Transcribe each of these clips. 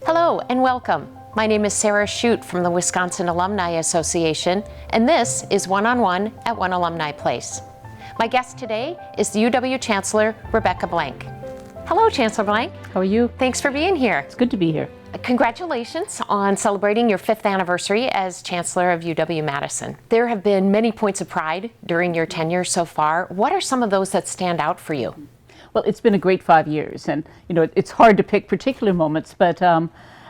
Hello and welcome. My name is Sarah Schutt from the Wisconsin Alumni Association, and this is One-on-One at One Alumni Place. My guest today is the UW Chancellor, Rebecca Blank. Hello, Chancellor Blank. How are you? Thanks for being here. It's good to be here. Congratulations on celebrating your 5th anniversary as Chancellor of UW-Madison. There have been many points of pride during your tenure so far. What are some of those that stand out for you? Well, it's been a great 5 years, and it's hard to pick particular moments, but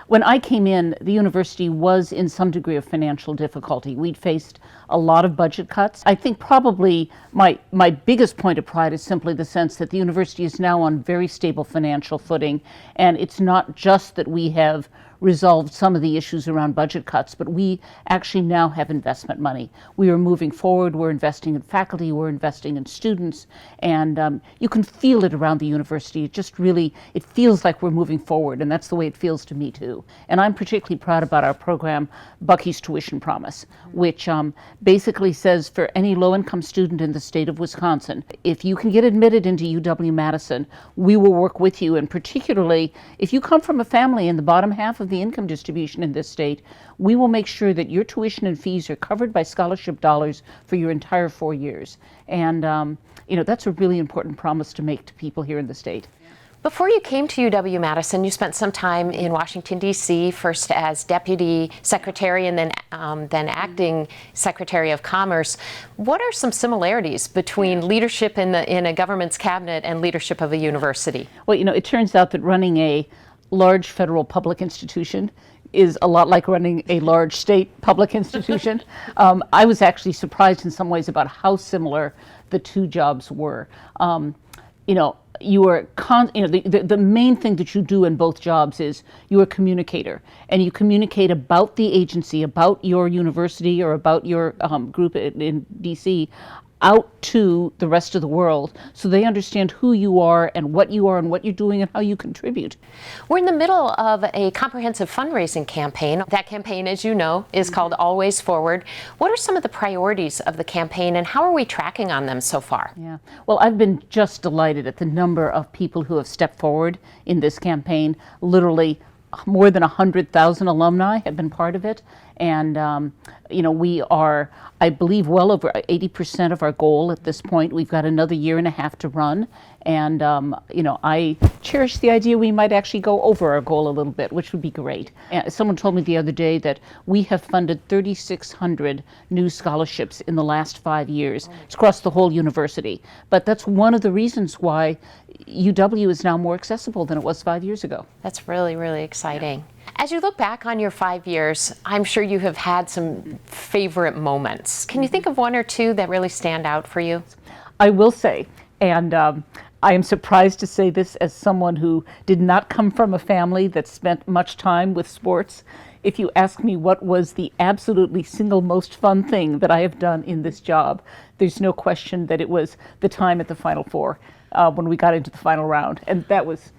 when I came in, the university was in some degree of financial difficulty. We'd faced a lot of budget cuts. I think probably my biggest point of pride is simply the sense that the university is now on very stable financial footing, and it's not just that we have resolved some of the issues around budget cuts, but we actually now have investment money. We are moving forward, we're investing in faculty, we're investing in students, and you can feel it around the university. It feels like we're moving forward, and that's the way it feels to me too. And I'm particularly proud about our program, Bucky's Tuition Promise, which basically says for any low-income student in the state of Wisconsin, if you can get admitted into UW-Madison, we will work with you, and particularly if you come from a family in the bottom half of the income distribution in this state, we will make sure that your tuition and fees are covered by scholarship dollars for your entire 4 years. And that's a really important promise to make to people here in the state. Before you came to UW-Madison, you spent some time in Washington, D.C., first as Deputy Secretary and then Acting Secretary of Commerce. What are some similarities between leadership in a government's cabinet and leadership of a university? Well, it turns out that running a large federal public institution is a lot like running a large state public institution. I was actually surprised in some ways about how similar the two jobs were. The main thing that you do in both jobs is you're a communicator, and you communicate about the agency, about your university, or about your group in DC out to the rest of the world, so they understand who you are and what you're doing and how you contribute. We're in the middle of a comprehensive fundraising campaign. That campaign, as you know, is called Always Forward. What are some of the priorities of the campaign, and how are we tracking on them so far? Yeah, well, I've been just delighted at the number of people who have stepped forward in this campaign. Literally more than 100,000 alumni have been part of it, and we are, I believe, well over 80% of our goal at this point. We've got another year and a half to run, and I cherish the idea we might actually go over our goal a little bit, which would be great. And someone told me the other day that we have funded 3,600 new scholarships in the last 5 years. It's across the whole university, but that's one of the reasons why UW is now more accessible than it was 5 years ago. That's really, really exciting. Yeah. As you look back on your 5 years, I'm sure you have had some favorite moments. Can you think of one or two that really stand out for you? I will say, and I am surprised to say this as someone who did not come from a family that spent much time with sports. If you ask me what was the absolutely single most fun thing that I have done in this job, there's no question that it was the time at the Final Four when we got into the final round. And that was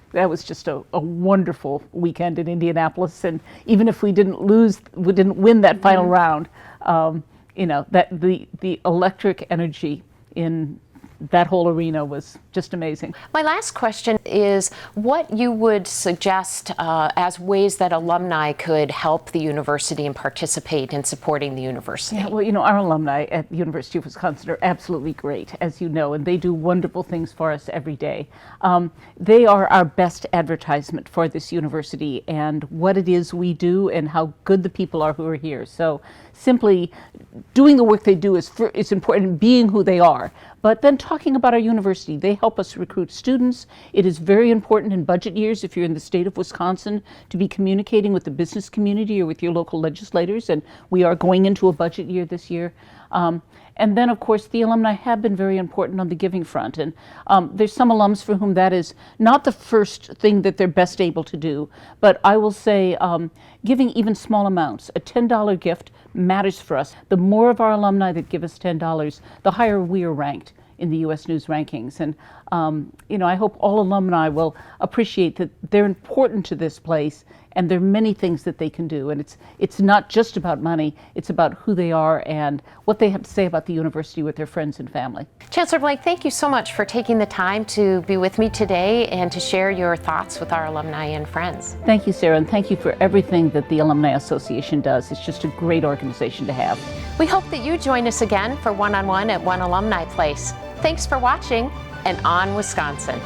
just a wonderful weekend in Indianapolis. And even if we didn't win that final round, that the electric energy in that whole arena was just amazing. My last question is what you would suggest as ways that alumni could help the university and participate in supporting the university. Yeah, well, our alumni at the University of Wisconsin are absolutely great, as you know, and they do wonderful things for us every day. They are our best advertisement for this university and what it is we do and how good the people are who are here. So simply doing the work they do is important, being who they are. But then talking about our university, they help us recruit students. It is very important in budget years, if you're in the state of Wisconsin, to be communicating with the business community or with your local legislators, and we are going into a budget year this year. And then, of course, the alumni have been very important on the giving front. And there's some alums for whom that is not the first thing that they're best able to do. But I will say giving even small amounts, a $10 gift matters for us. The more of our alumni that give us $10, the higher we are ranked in the U.S. News rankings. And, I hope all alumni will appreciate that they're important to this place and there are many things that they can do. And it's not just about money, it's about who they are and what they have to say about the university with their friends and family. Chancellor Blank, thank you so much for taking the time to be with me today and to share your thoughts with our alumni and friends. Thank you, Sarah, and thank you for everything that the Alumni Association does. It's just a great organization to have. We hope that you join us again for One-on-One at One Alumni Place. Thanks for watching, and on Wisconsin.